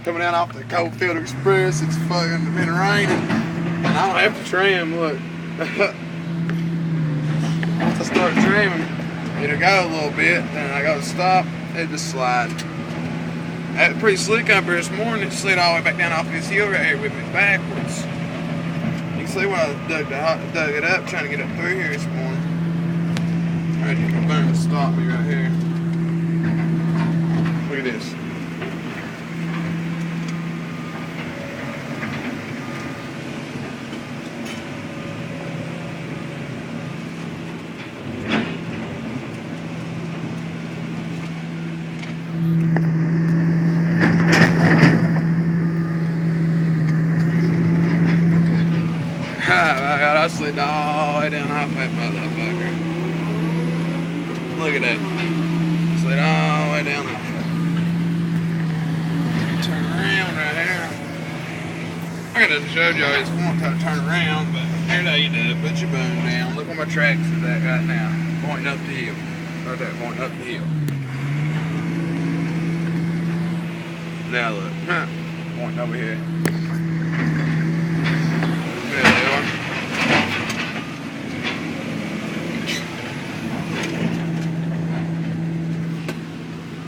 Coming down off the Coalfield Express, it's fucking been raining. And I don't have to trim, look. Once I start trimming, it'll go a little bit, then I gotta stop, it just slide. I had it pretty slick up here this morning, it slid all the way back down off this hill right here with me backwards. You can see when I dug it up, trying to get up through here this morning. Alright, you can learn to stop me right here. Look at this. I slid all the way down off that motherfucker. Look at that. Slid all the way down off it. Turn around right here. I could have showed y'all this one time to turn around, but here's how you do it. Put your boom down. Look where my tracks is at right now. Pointing up the hill. Right there, pointing up the hill. Now look. Pointing over here.